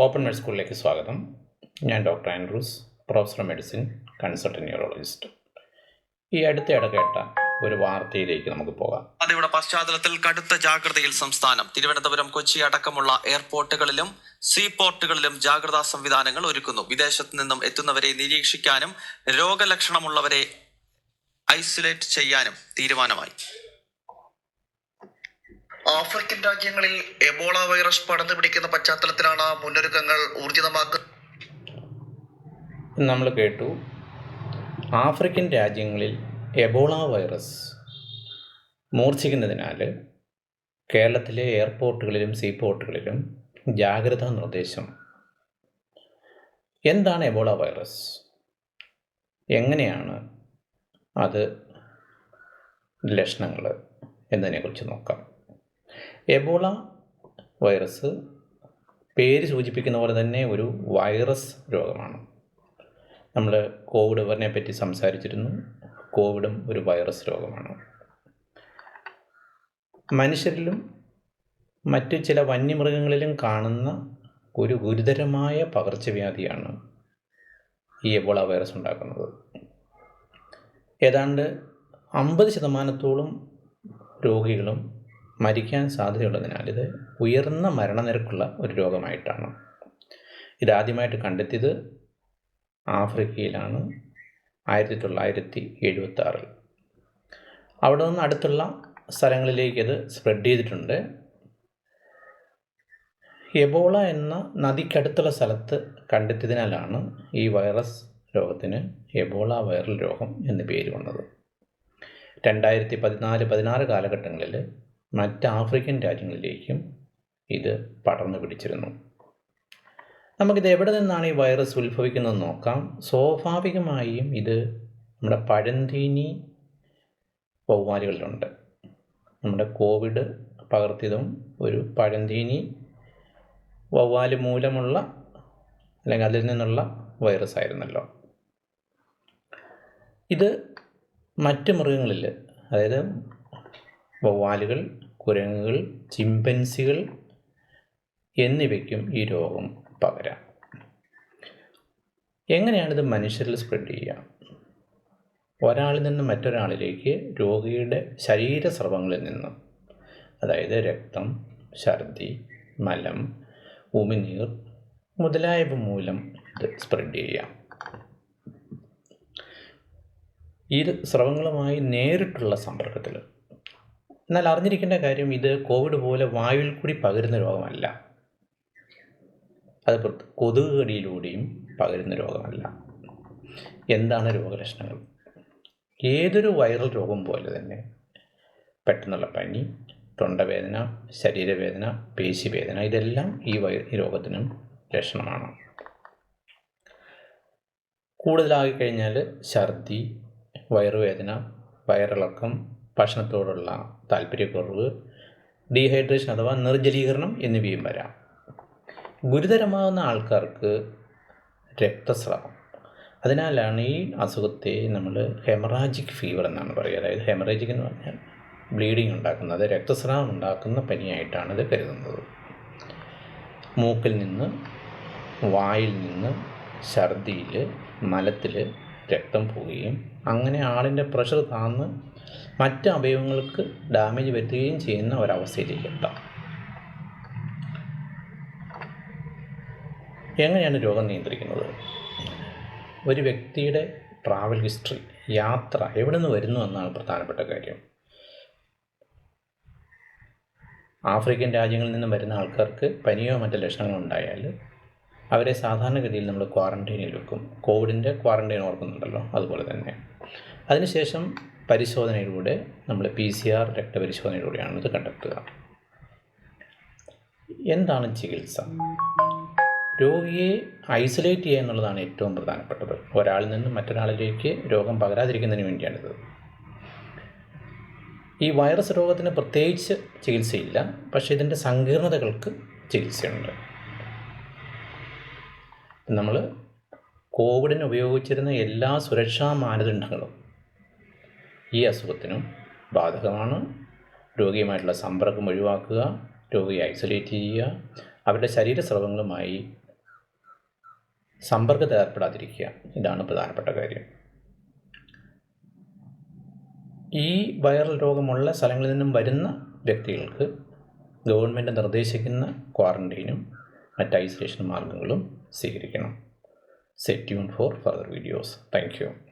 Open മെഡ് സ്കൂളിലേക്ക് സ്വാഗതം. ഞാൻ doctor Andrews, professor medicine, consultant neurologist. ഈ അടുത്തിടെ കേട്ട ഒരു വാർത്തയിലേക്ക് നമുക്ക് പോകാം. അതിയുടെ പശ്ചാത്തലത്തിൽ കടുത്ത ജാഗ്രതയിൽ സംസ്ഥാനം. തിരുവനന്തപുരം, കൊച്ചി അടക്കമുള്ള എയർപോർട്ടുകളിലും സീപോർട്ടുകളിലും ജാഗ്രതാ സംവിധാനങ്ങൾ ഒരുക്കുന്നു. വിദേശത്ത് നിന്നും എത്തുന്നവരെ നിരീക്ഷിക്കാനും രോഗലക്ഷണമുള്ളവരെ ഐസൊലേറ്റ് ചെയ്യാനും തീരുമാനമായി. ആഫ്രിക്കൻ രാജ്യങ്ങളിൽ എബോള വൈറസ് പടർന്നു പിടിക്കുന്ന പശ്ചാത്തലത്തിലാണ് മുന്നൊരുക്കങ്ങൾ ഊർജിതമാക്കുന്നത്. നമ്മൾ കേട്ടു, ആഫ്രിക്കൻ രാജ്യങ്ങളിൽ എബോള വൈറസ് മൂർച്ഛിക്കുന്നതിനാൽ കേരളത്തിലെ എയർപോർട്ടുകളിലും സീപോർട്ടുകളിലും ജാഗ്രതാ നിർദ്ദേശം. എന്താണ് എബോള വൈറസ്? എങ്ങനെയാണ് അത് ലക്ഷണങ്ങൾ എന്നതിനെക്കുറിച്ച് നോക്കാം. എബോള വൈറസ് പേര് സൂചിപ്പിക്കുന്ന പോലെ തന്നെ ഒരു വൈറസ് രോഗമാണ്. നമ്മൾ കോവിഡിനെ പറ്റി സംസാരിച്ചിരുന്നു. കോവിഡും ഒരു വൈറസ് രോഗമാണ്. മനുഷ്യരിലും മറ്റു ചില വന്യമൃഗങ്ങളിലും കാണുന്ന ഒരു ഗുരുതരമായ പകർച്ചവ്യാധിയാണ് ഈ എബോള വൈറസ് ഉണ്ടാക്കുന്നത്. ഏതാണ്ട് 50% രോഗികളും മരിക്കാൻ സാധ്യതയുള്ളതിനാൽ ഇത് ഉയർന്ന മരണനിരക്കുള്ള ഒരു രോഗമായിട്ടാണ്. ഇതാദ്യമായിട്ട് കണ്ടെത്തിയത് ആഫ്രിക്കയിലാണ് 1976. അവിടെ നിന്ന് അടുത്തുള്ള സ്ഥലങ്ങളിലേക്ക് ഇത് സ്പ്രെഡ് ചെയ്തിട്ടുണ്ട്. എബോള എന്ന നദിക്കടുത്തുള്ള സ്ഥലത്ത് കണ്ടെത്തിയതിനാലാണ് ഈ വൈറസ് രോഗത്തിന് എബോള വൈറൽ രോഗം എന്ന് പേര് വന്നത്. 2014-16 കാലഘട്ടങ്ങളിൽ മറ്റ് ആഫ്രിക്കൻ രാജ്യങ്ങളിലേക്കും ഇത് പടർന്നു പിടിച്ചിരുന്നു. നമുക്കിത് എവിടെ നിന്നാണ് ഈ വൈറസ് ഉത്ഭവിക്കുന്നതെന്ന് നോക്കാം. സ്വാഭാവികമായും ഇത് നമ്മുടെ പഴന്തീനി വവ്വാലുകളിലുണ്ട്. നമ്മുടെ കോവിഡ് പകർത്തിയതും ഒരു പഴന്തീനി വവ്വാല് മൂലമുള്ള അല്ലെങ്കിൽ അതിൽ നിന്നുള്ള വൈറസ് ആയിരുന്നല്ലോ. ഇത് മറ്റ് മൃഗങ്ങളിൽ, അതായത് വവ്വാലുകൾ, കുരങ്ങുകൾ, ചിമ്പൻസികൾ എന്നിവയ്ക്കും ഈ രോഗം പകരാം. എങ്ങനെയാണിത് മനുഷ്യരിൽ സ്പ്രെഡ് ചെയ്യുക? ഒരാളിൽ നിന്ന് മറ്റൊരാളിലേക്ക് രോഗിയുടെ ശരീരസ്രവങ്ങളിൽ നിന്ന്, അതായത് രക്തം, ഛർദി, മലം, ഉമിനീർ മുതലായവ മൂലം ഇത് സ്പ്രെഡ് ചെയ്യാം. ഈ സ്രവങ്ങളുമായി നേരിട്ടുള്ള സമ്പർക്കത്തിൽ. എന്നാൽ അറിഞ്ഞിരിക്കേണ്ട കാര്യം, ഇത് കോവിഡ് പോലെ വായുവിൽ കൂടി പകരുന്ന രോഗമല്ല. അത് കൊതുക് കടിയിലൂടെയും പകരുന്ന രോഗമല്ല. എന്താണ് രോഗലക്ഷണങ്ങൾ? ഏതൊരു വൈറൽ രോഗം പോലെ തന്നെ പെട്ടെന്നുള്ള പനി, തൊണ്ടവേദന, ശരീരവേദന, പേശിവേദന, ഇതെല്ലാം ഈ രോഗത്തിനും ലക്ഷണമാണ്. കൂടുതലായി കഴിഞ്ഞാൽ ഛർദി, വയറുവേദന, വയറിളക്കം, ഭക്ഷണത്തോടുള്ള താല്പര്യക്കുറവ്, ഡീഹൈഡ്രേഷൻ അഥവാ നിർജ്ജലീകരണം എന്നിവയും വരാം. ഗുരുതരമാകുന്ന ആൾക്കാർക്ക് രക്തസ്രാവം. അതിനാലാണ് ഈ അസുഖത്തെ നമ്മൾ ഹെമറാജിക് ഫീവർ എന്നാണ് പറയുക. അതായത് ഹെമറാജിക് എന്ന് പറഞ്ഞാൽ ബ്ലീഡിങ് ഉണ്ടാക്കുന്നത്, രക്തസ്രാവം ഉണ്ടാക്കുന്ന പനിയായിട്ടാണ് ഇത് കരുതുന്നത്. മൂക്കിൽ നിന്ന്, വായിൽ നിന്ന്, ഛർദിയിൽ, മലത്തിൽ രക്തം പോവുകയും അങ്ങനെ ആളിൻ്റെ പ്രഷർ താഴ്ന്ന് മറ്റ് അവയവങ്ങൾക്ക് ഡാമേജ് വരുത്തുകയും ചെയ്യുന്ന ഒരവസ്ഥയിലേക്ക് എത്താം. എങ്ങനെയാണ് രോഗം നിയന്ത്രിക്കുന്നത്? ഒരു വ്യക്തിയുടെ ട്രാവൽ ഹിസ്റ്ററി, യാത്ര, എവിടെ നിന്ന് വരുന്നു എന്നാണ് പ്രധാനപ്പെട്ട കാര്യം. ആഫ്രിക്കൻ രാജ്യങ്ങളിൽ നിന്നും വരുന്ന ആൾക്കാർക്ക് പനിയോ മറ്റ് ലക്ഷണങ്ങളോ ഉണ്ടായാൽ അവരെ സാധാരണഗതിയിൽ നമ്മൾ ക്വാറന്റൈനിൽ വെക്കും. കോവിഡിൻ്റെ ക്വാറന്റൈൻ ഓർക്കുന്നുണ്ടല്ലോ, അതുപോലെ തന്നെ. അതിനുശേഷം പരിശോധനയിലൂടെ നമ്മൾ PCR രക്തപരിശോധനയിലൂടെയാണ് ഇത് കണ്ടെത്തുക. എന്താണ് ചികിത്സ? രോഗിയെ ഐസൊലേറ്റ് ചെയ്യുക എന്നുള്ളതാണ് ഏറ്റവും പ്രധാനപ്പെട്ടത്. ഒരാളിൽ നിന്ന് മറ്റൊരാളിലേക്ക് രോഗം പകരാതിരിക്കുന്നതിന് വേണ്ടിയാണിത്. ഈ വൈറസ് രോഗത്തിന് പ്രത്യേകിച്ച് ചികിത്സയില്ല, പക്ഷേ ഇതിൻ്റെ സങ്കീർണതകൾക്ക് ചികിത്സയുണ്ട്. നമ്മൾ കോവിഡിന് ഉപയോഗിച്ചിരുന്ന എല്ലാ സുരക്ഷാ മാനദണ്ഡങ്ങളും ഈ അസുഖത്തിനും ബാധകമാണ്. രോഗിയുമായിട്ടുള്ള സമ്പർക്കം ഒഴിവാക്കുക, രോഗിയെ ഐസൊലേറ്റ് ചെയ്യുക, അവരുടെ ശരീരസ്രവങ്ങളുമായി സമ്പർക്കത്തിൽ ഏർപ്പെടാതിരിക്കുക. ഇതാണ് പ്രധാനപ്പെട്ട കാര്യം. ഈ വൈറൽ രോഗമുള്ള സ്ഥലങ്ങളിൽ നിന്നും വരുന്ന വ്യക്തികൾക്ക് ഗവൺമെൻറ് നിർദ്ദേശിക്കുന്ന ക്വാറന്റൈനും മറ്റ് ഐസൊലേഷൻ മാർഗങ്ങളും സ്വീകരിക്കണം. Stay tuned for further videos. Thank you.